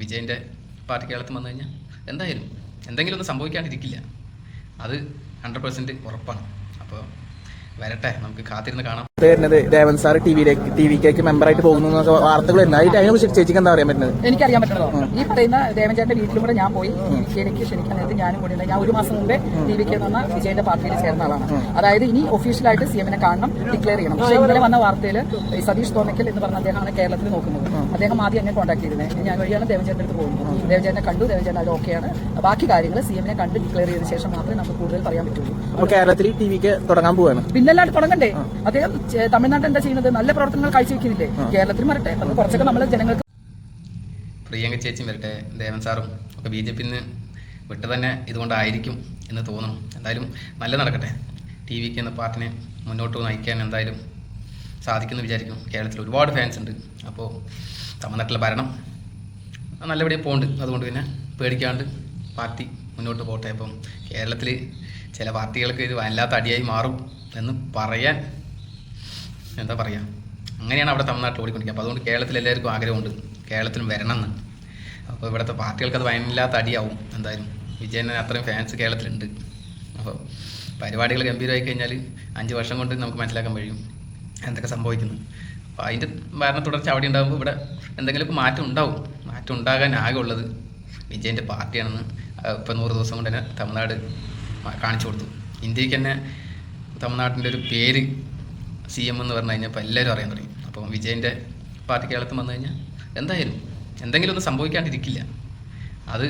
വിജയൻ്റെ പാർട്ടി കേരളത്തിൽ വന്നു കഴിഞ്ഞാൽ എന്തായാലും എന്തെങ്കിലും ഒന്നും സംഭവിക്കാണ്ടിരിക്കില്ല. അത് 100% ഉറപ്പാണ്. അപ്പോൾ വരട്ടെ, നമുക്ക് കാത്തിരുന്ന് കാണാം. ദേവൻ സാർ ടിവിക്കേക്ക് മെമ്പറായിട്ട് പോകുന്നു വാർത്തകൾ വരുന്നത്, അതിനെ കുറിച്ച് ചേച്ചിക്ക് എന്താ പറയാൻ പറ്റുന്നത്? എനിക്കറിയാൻ പറ്റുന്നതോ, ഈ പറയുന്ന ദേവൻചേട്ടന്റെ വീട്ടിലും കൂടെ ഞാൻ പോയി എനിക്ക് ക്ഷണിക്കാൻ നേരത്തെ ഞാനും കൂടി ഞാൻ 1 മാസം മുമ്പേ ടിവിക്ക് എന്ന വിജയന്റെ പാർട്ടിയിൽ ചേർന്ന ആളാണ്. അതായത് ഇനി ഒഫീഷ്യലായിട്ട് CM-നെ കാണണം, ഡിക്ലെയർ ചെയ്യണം. പക്ഷേ ഇന്നലെ വന്ന വാർത്തയിൽ സതീഷ് തോന്നക്കൽ എന്ന് പറഞ്ഞ അദ്ദേഹമാണ് കേരളത്തിൽ നോക്കുന്നത്. അദ്ദേഹം ആദ്യം എന്നെ കോൺടാക്ട് ചെയ്തത്, ഞാൻ വഴിയാണ് ദേവൻചേട്ടൻ്റെ അടുത്ത് പോകുന്നത്. ദേവൻചേട്ടനെ കണ്ടു, ദേവൻചേട്ടൻ അത് ഓക്കെയാണ്. ബാക്കി കാര്യങ്ങൾ CM-നെ കണ്ട് ഡിക്ലെയർ ചെയ്ത ശേഷം മാത്രമേ നമുക്ക് കൂടുതൽ പറയാൻ പറ്റുള്ളൂ. അപ്പോൾ കേരളത്തിൽ ടിവിക്ക് തുടങ്ങാൻ പോവാണ്. പിന്നല്ലാണ്ട് തുടങ്ങണ്ടേ? അദ്ദേഹം തമിഴ്നാട്ടിൽ എന്താ ചെയ്യുന്നത്? നല്ല പ്രവർത്തനങ്ങൾ കാഴ്ചവെക്കുന്നില്ലേ? കേരളത്തിൽ വരട്ടെ, കുറച്ചൊക്കെ നമ്മൾ ജനങ്ങൾക്ക്. പ്രിയങ്ക ചേച്ചിയും വരട്ടെ, ദേവൻ സാറും ഒക്കെ BJP-ന്ന് വിട്ട് തന്നെ ഇതുകൊണ്ടായിരിക്കും എന്ന് തോന്നുന്നു. എന്തായാലും നല്ല നടക്കട്ടെ. ടിവിക്ക് എന്ന പാർട്ടിനെ മുന്നോട്ട് നയിക്കാൻ എന്തായാലും സാധിക്കുമെന്ന് വിചാരിക്കുന്നു. കേരളത്തിൽ ഒരുപാട് ഫാൻസ് ഉണ്ട്. അപ്പോൾ തമിഴ്നാട്ടിലെ ഭരണം നല്ലപടിയെ പോകുന്നുണ്ട്. അതുകൊണ്ട് പിന്നെ പേടിക്കാണ്ട് പാർട്ടി മുന്നോട്ട് പോട്ടെ. അപ്പം കേരളത്തിൽ ചില പാർട്ടികൾക്ക് ഇത് വല്ലാത്ത അടിയായി മാറും എന്ന് പറയാൻ എന്താ പറയുക, അങ്ങനെയാണ് അവിടെ തമിഴ്നാട്ടിൽ ഓടിക്കൊണ്ടിരിക്കുക. അപ്പോൾ അതുകൊണ്ട് കേരളത്തിൽ എല്ലാവർക്കും ആഗ്രഹമുണ്ട് കേരളത്തിലും വരണമെന്ന്. അപ്പോൾ ഇവിടുത്തെ പാർട്ടികൾക്ക് അത് വല്ലാത്ത അടിയാവും. എന്തായാലും വിജയന് അത്രയും ഫാൻസ് കേരളത്തിലുണ്ട്. അപ്പോൾ പരിപാടികൾ ഗംഭീരമായി കഴിഞ്ഞാൽ 5 വർഷം കൊണ്ട് നമുക്ക് മനസ്സിലാക്കാൻ കഴിയും എന്തൊക്കെ സംഭവിക്കുന്നു. അപ്പോൾ അതിൻ്റെ ഭരണ തുടർച്ച അവിടെ ഉണ്ടാകുമ്പോൾ ഇവിടെ എന്തെങ്കിലുമൊക്കെ മാറ്റം ഉണ്ടാവും. മാറ്റം ഉണ്ടാകാൻ ആകെ ഉള്ളത് വിജയൻ്റെ പാർട്ടിയാണെന്ന് ഇപ്പോൾ 100 ദിവസം കൊണ്ട് തന്നെ തമിഴ്നാട് കാണിച്ചു കൊടുത്തു. ഇന്ത്യക്ക് തന്നെ തമിഴ്നാട്ടിൻ്റെ ഒരു പേര് CM എന്ന് പറഞ്ഞു കഴിഞ്ഞപ്പോൾ എല്ലാവരും അറിയാൻ തുടങ്ങി. അപ്പോൾ വിജയൻ്റെ പാർട്ടി കേരളത്തിൽ വന്നു കഴിഞ്ഞാൽ എന്തായാലും എന്തെങ്കിലും ഒന്നും സംഭവിക്കാണ്ടിരിക്കില്ല. അത്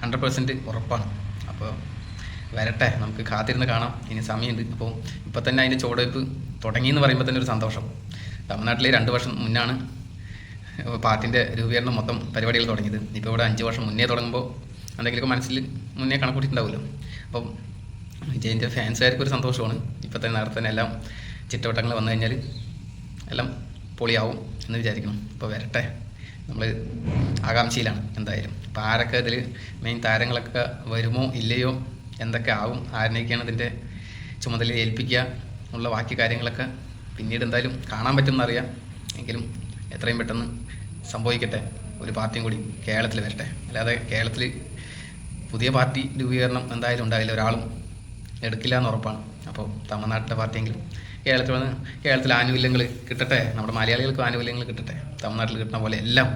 100% ഉറപ്പാണ്. അപ്പോൾ വരട്ടെ, നമുക്ക് കാത്തിരുന്ന് കാണാം. ഇനി സമയമുണ്ട്. അപ്പോൾ ഇപ്പോൾ തന്നെ അതിൻ്റെ ചുവടുവയ്പ്പ് തുടങ്ങിയെന്ന് പറയുമ്പോൾ തന്നെ ഒരു സന്തോഷം. തമിഴ്നാട്ടിൽ 2 വർഷം മുന്നാണ് പാർട്ടിൻ്റെ രൂപീകരണം മൊത്തം പരിപാടികൾ തുടങ്ങിയത്. ഇപ്പോൾ ഇവിടെ 5 വർഷം മുന്നേ തുടങ്ങുമ്പോൾ എന്തെങ്കിലുമൊക്കെ മനസ്സിൽ മുന്നേ കണക്കൂട്ടിയിട്ടുണ്ടാവുമല്ലോ. അപ്പം വിജയൻ്റെ ഫാൻസുകാർക്ക് ഒരു സന്തോഷമാണ്. ഇപ്പോൾ തന്നെ നേരത്തെ തന്നെ എല്ലാം ചിട്ടവട്ടങ്ങൾ വന്നു കഴിഞ്ഞാൽ എല്ലാം പൊളിയാവും എന്ന് വിചാരിക്കണം. അപ്പോൾ വരട്ടെ, നമ്മൾ ആകാംക്ഷയിലാണ് എന്തായാലും. അപ്പോൾ ആരൊക്കെ ഇതിൽ മെയിൻ താരങ്ങളൊക്കെ വരുമോ ഇല്ലയോ, എന്തൊക്കെ ആവും, ആരിനൊക്കെയാണ് ഇതിൻ്റെ ചുമതല ഏൽപ്പിക്കുക എന്നുള്ള ബാക്കി കാര്യങ്ങളൊക്കെ പിന്നീട് എന്തായാലും കാണാൻ പറ്റുമെന്നറിയാം. എങ്കിലും എത്രയും പെട്ടെന്ന് സംഭവിക്കട്ടെ. ഒരു പാർട്ടിയും കൂടി കേരളത്തിൽ വരട്ടെ. അല്ലാതെ കേരളത്തിൽ പുതിയ പാർട്ടി രൂപീകരണം എന്തായാലും ഉണ്ടാവില്ല, ഒരാളും എടുക്കില്ല എന്ന് ഉറപ്പാണ്. അപ്പോൾ തമിഴ്നാട്ടിലെ പാർട്ടിയെങ്കിലും കേരളത്തിൽ വന്ന് കേരളത്തിൽ ആനുകൂല്യങ്ങൾ കിട്ടട്ടെ, നമ്മുടെ മലയാളികൾക്ക് ആനുകൂല്യങ്ങൾ കിട്ടട്ടെ. തമിഴ്നാട്ടിൽ കിട്ടുന്ന പോലെ എല്ലാം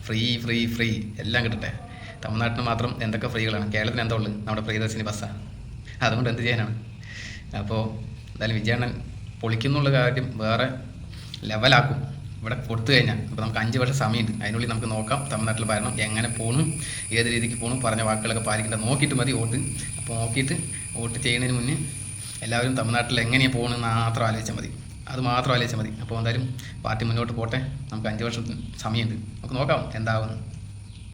ഫ്രീ ഫ്രീ ഫ്രീ എല്ലാം കിട്ടട്ടെ. തമിഴ്നാട്ടിന് മാത്രം എന്തൊക്കെ ഫ്രീകളാണ്, കേരളത്തിന് എന്താ ഉള്ളത്? നമ്മുടെ പ്രിയദർശിനി ബസ്സാണ്. അതുകൊണ്ട് എന്ത് ചെയ്യാനാണ്? അപ്പോൾ എന്തായാലും വിജയണ്ണൻ പൊളിക്കുന്നുള്ള കാര്യം വേറെ ലെവലാക്കും ഇവിടെ കൊടുത്തു കഴിഞ്ഞാൽ. അപ്പോൾ നമുക്ക് 5 വർഷം സമയമുണ്ട്. അതിനുള്ളിൽ നമുക്ക് നോക്കാം തമിഴ്നാട്ടിൽ ഭരണം എങ്ങനെ പോകണം, ഏത് രീതിക്ക് പോകണം, പറഞ്ഞ വാക്കുകളൊക്കെ പാലിക്കേണ്ട നോക്കിയിട്ട് മതി വോട്ട്. അപ്പോൾ നോക്കിയിട്ട് വോട്ട് ചെയ്യുന്നതിന് മുന്നേ എല്ലാവരും തമിഴ്നാട്ടിൽ എങ്ങനെയാണ് പോകണമെന്ന് മാത്രം ആലോചിച്ചാൽ മതി. അത് മാത്രം ആലോചിച്ചാൽ മതി. അപ്പോൾ എന്തായാലും പാർട്ടി മുന്നോട്ട് പോട്ടെ. നമുക്ക് 5 വർഷം സമയമുണ്ട്. നമുക്ക് നോക്കാം എന്താവുന്നു.